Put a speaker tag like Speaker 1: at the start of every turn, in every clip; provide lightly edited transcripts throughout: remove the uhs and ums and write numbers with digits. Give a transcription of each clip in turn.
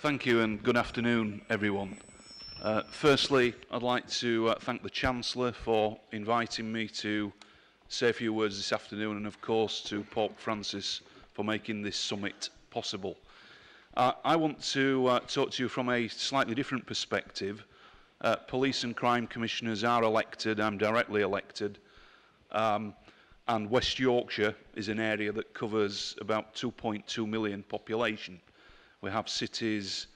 Speaker 1: Thank you and good afternoon, everyone. Firstly, I'd like to thank the Chancellor for inviting me to say a few words this afternoon, and of course to Pope Francis for making this summit possible. I want to talk to you from a slightly different perspective. Police and crime commissioners are elected, I'm directly elected, and West Yorkshire is an area that covers about 2.2 million population. We have cities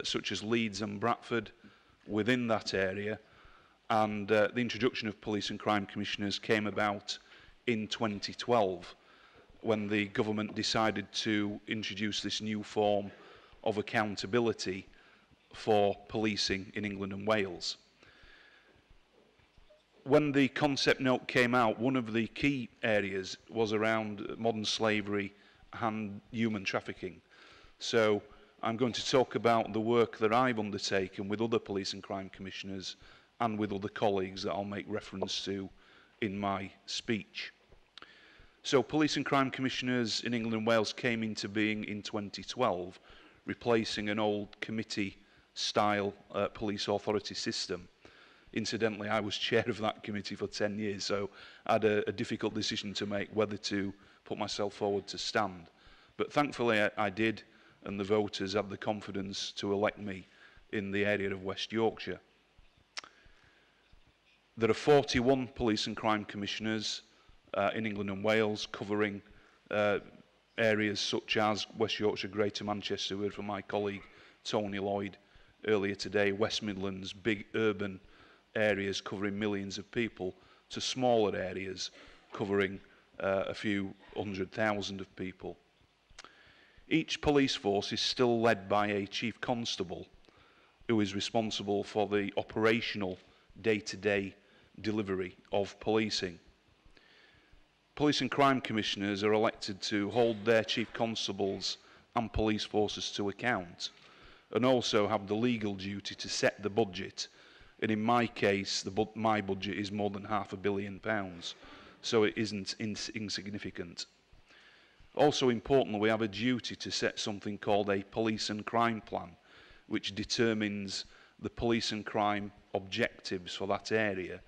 Speaker 1: such as Leeds and Bradford within that area, and the introduction of police and crime commissioners came about in 2012 when the government decided to introduce this new form of accountability for policing in England and Wales. When the concept note came out, one of the key areas was around modern slavery and human trafficking. So I'm going to talk about the work that I've undertaken with other police and crime commissioners and with other colleagues that I'll make reference to in my speech. So police and crime commissioners in England and Wales came into being in 2012, replacing an old committee-style police authority system. Incidentally, I was chair of that committee for 10 years, so I had a difficult decision to make whether to put myself forward to stand. But thankfully I did, and the voters had the confidence to elect me in the area of West Yorkshire. There are 41 police and crime commissioners in England and Wales covering areas such as West Yorkshire, Greater Manchester, we heard from my colleague Tony Lloyd earlier today, West Midlands, big urban areas covering millions of people, to smaller areas covering a few 100,000 of people. Each police force is still led by a chief constable who is responsible for the operational day-to-day delivery of policing. Police and crime commissioners are elected to hold their chief constables and police forces to account, and also have the legal duty to set the budget. And in my case, my budget is more than £500 million, so it isn't insignificant. Also importantly, we have a duty to set something called a police and crime plan, which determines the police and crime objectives for that area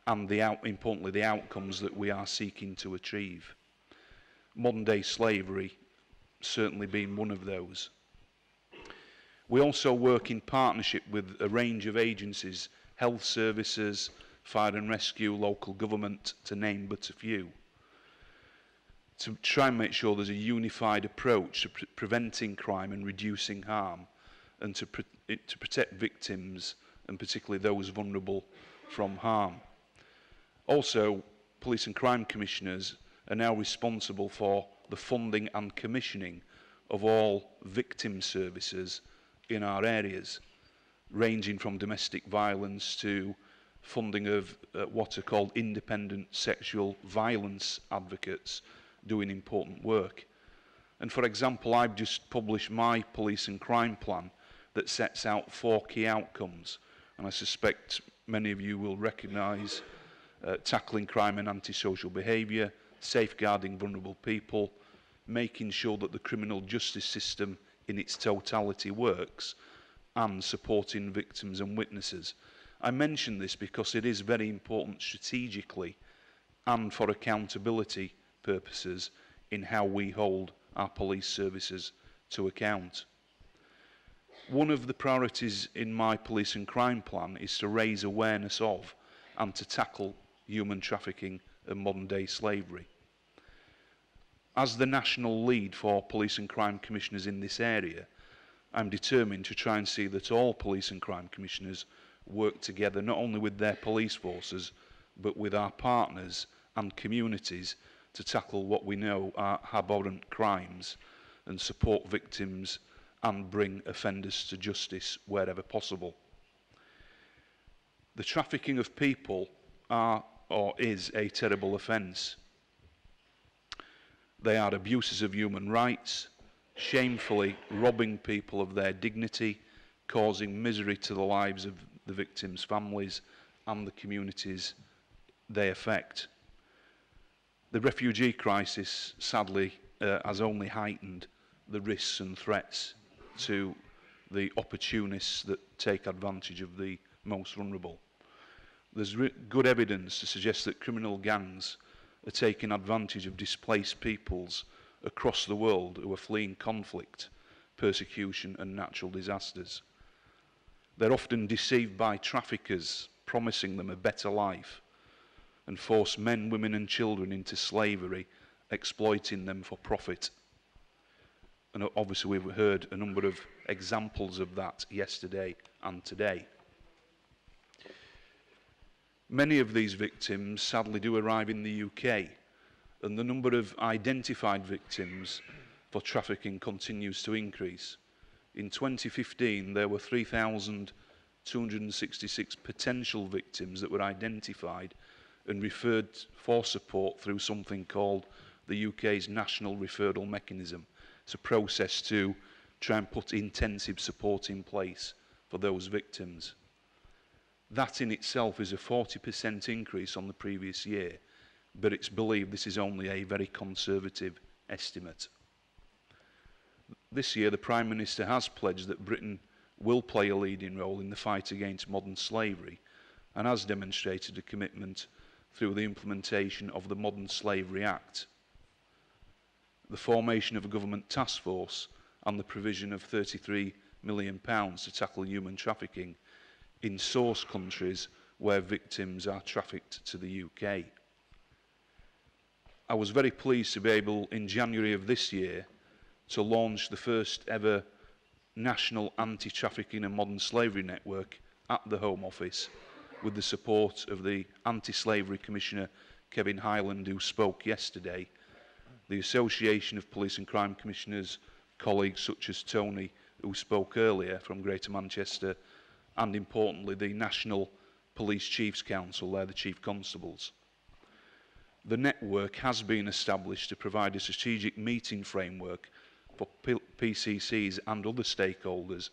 Speaker 1: and, importantly, the outcomes that we are seeking to achieve. Modern day slavery certainly being one of those. We also work in partnership with a range of agencies, health services, fire and rescue, local government, to name but a few, to try and make sure there's a unified approach to preventing crime and reducing harm, and to protect victims, and particularly those vulnerable from harm. Also, police and crime commissioners are now responsible for the funding and commissioning of all victim services in our areas, ranging from domestic violence to funding of what are called independent sexual violence advocates, doing important work. And for example, I've just published my police and crime plan that sets out 4 key outcomes, and I suspect many of you will recognise tackling crime and antisocial behaviour, safeguarding vulnerable people, making sure that the criminal justice system in its totality works, and supporting victims and witnesses. I mention this because it is very important strategically and for accountability purposes in how we hold our police services to account. One of the priorities in my police and crime plan is to raise awareness of and to tackle human trafficking and modern day slavery. As the national lead for police and crime commissioners in this area, I'm determined to try and see that all police and crime commissioners work together, not only with their police forces, but with our partners and communities, to tackle what we know are abhorrent crimes and support victims and bring offenders to justice wherever possible. The trafficking of people is a terrible offence. They are abuses of human rights, shamefully robbing people of their dignity, causing misery to the lives of the victims' families and the communities they affect. The refugee crisis, sadly, has only heightened the risks and threats to the opportunists that take advantage of the most vulnerable. There's good evidence to suggest that criminal gangs are taking advantage of displaced peoples across the world who are fleeing conflict, persecution and natural disasters. They're often deceived by traffickers, promising them a better life, and force men, women and children into slavery, exploiting them for profit. And obviously we've heard a number of examples of that yesterday and today. Many of these victims sadly do arrive in the UK, and the number of identified victims for trafficking continues to increase. In 2015, there were 3,266 potential victims that were identified and referred for support through something called the UK's National Referral Mechanism. It's a process to try and put intensive support in place for those victims. That in itself is a 40% increase on the previous year, but it's believed this is only a very conservative estimate. This year, the Prime Minister has pledged that Britain will play a leading role in the fight against modern slavery and has demonstrated a commitment through the implementation of the Modern Slavery Act, the formation of a government task force and the provision of £33 million to tackle human trafficking in source countries where victims are trafficked to the UK. I was very pleased to be able, in January of this year, to launch the first ever national anti-trafficking and modern slavery network at the Home Office with the support of the Anti-Slavery Commissioner Kevin Hyland, who spoke yesterday, the Association of Police and Crime Commissioners, colleagues such as Tony, who spoke earlier from Greater Manchester, and importantly the National Police Chiefs Council, they're the Chief Constables. The network has been established to provide a strategic meeting framework for PCCs and other stakeholders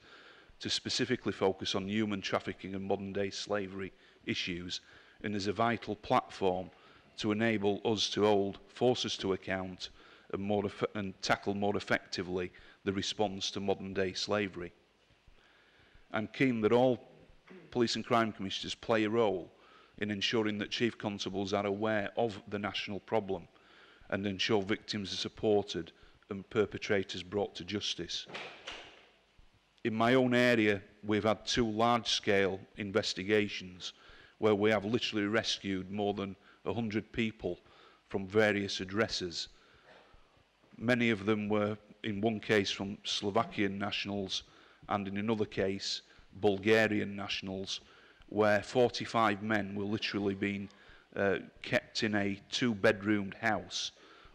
Speaker 1: to specifically focus on human trafficking and modern-day slavery issues, and is a vital platform to enable us to hold forces to account and tackle more effectively the response to modern-day slavery. I'm keen that all police and crime commissioners play a role in ensuring that chief constables are aware of the national problem and ensure victims are supported and perpetrators brought to justice. In my own area, we've had 2 large-scale investigations where we have literally rescued more than 100 people from various addresses. Many of them were, in one case, from Slovakian nationals, and in another case, Bulgarian nationals, where 45 men were literally being kept in a 2-bedroomed house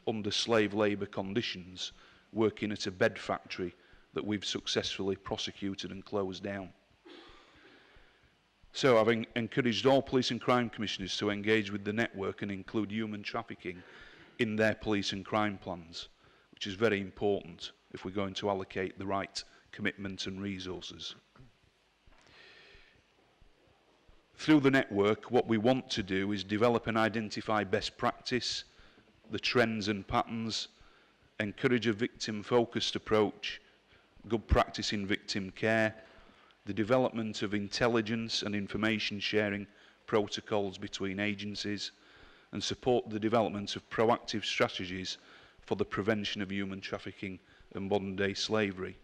Speaker 1: under slave labour conditions, working at a bed factory that we've successfully prosecuted and closed down. So I've encouraged all police and crime commissioners to engage with the network and include human trafficking in their police and crime plans, which is very important if we're going to allocate the right commitment and resources. Through the network, what we want to do is develop and identify best practice, the trends and patterns, encourage a victim-focused approach, good practice in victim care, the development of intelligence and information sharing protocols between agencies, and support the development of proactive strategies for the prevention of human trafficking and modern-day slavery.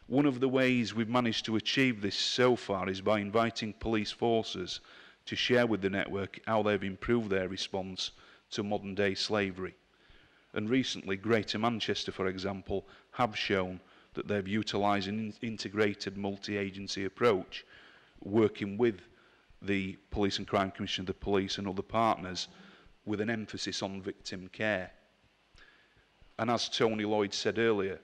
Speaker 1: One of the ways we've managed to achieve this so far is by inviting police forces to share with the network how they've improved their response to modern-day slavery. And recently, Greater Manchester, for example, have shown that they've utilised an integrated multi-agency approach, working with the Police and Crime Commission, the police and other partners, with an emphasis on victim care. And as Tony Lloyd said earlier,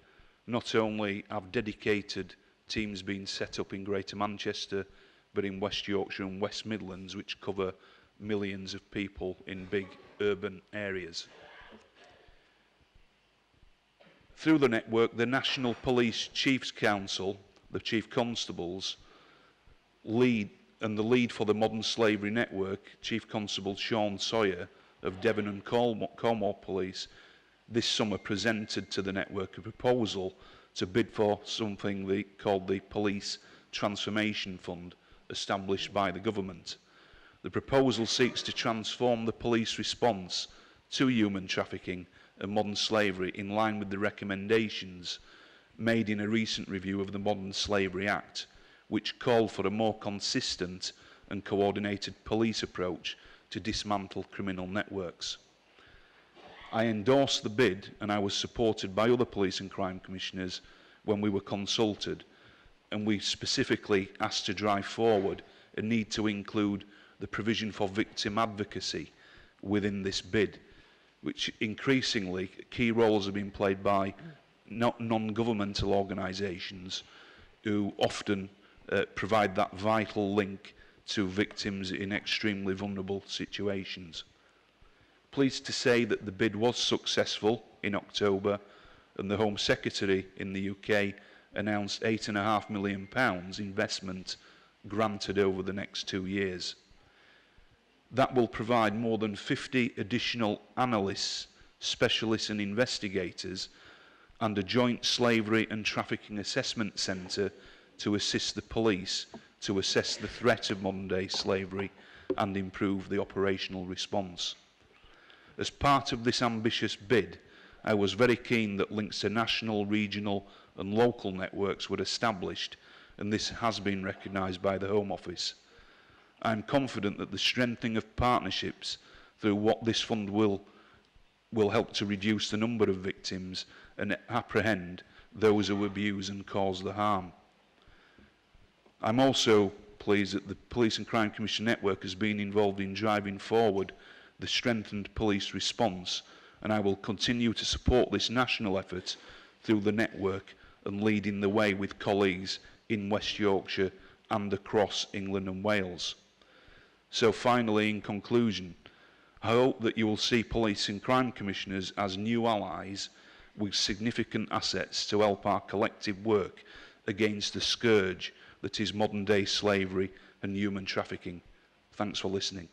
Speaker 1: not only have dedicated teams been set up in Greater Manchester, but in West Yorkshire and West Midlands, which cover millions of people in big urban areas. Through the network, the National Police Chiefs Council, the Chief Constables, lead, and the lead for the Modern Slavery Network, Chief Constable Sean Sawyer of Devon and Cornwall Police, this summer presented to the network a proposal to bid for something called the Police Transformation Fund, established by the government. The proposal seeks to transform the police response to human trafficking and modern slavery in line with the recommendations made in a recent review of the Modern Slavery Act, which called for a more consistent and coordinated police approach to dismantle criminal networks. I endorsed the bid, and I was supported by other police and crime commissioners when we were consulted, and we specifically asked to drive forward a need to include the provision for victim advocacy within this bid, which increasingly key roles have been played by non-governmental organisations who often provide that vital link to victims in extremely vulnerable situations. Pleased to say that the bid was successful in October, and the Home Secretary in the UK announced £8.5 million investment granted over the next 2 years. That will provide more than 50 additional analysts, specialists and investigators, and a joint slavery and trafficking assessment centre to assist the police to assess the threat of modern-day slavery and improve the operational response. As part of this ambitious bid, I was very keen that links to national, regional and local networks were established, and this has been recognised by the Home Office. I am confident that the strengthening of partnerships through what this fund will help to reduce the number of victims and apprehend those who abuse and cause the harm. I'm also pleased that the Police and Crime Commission Network has been involved in driving forward the strengthened police response, and I will continue to support this national effort through the network and leading the way with colleagues in West Yorkshire and across England and Wales. So finally, in conclusion, I hope that you will see police and crime commissioners as new allies with significant assets to help our collective work against the scourge that is modern-day slavery and human trafficking. Thanks for listening.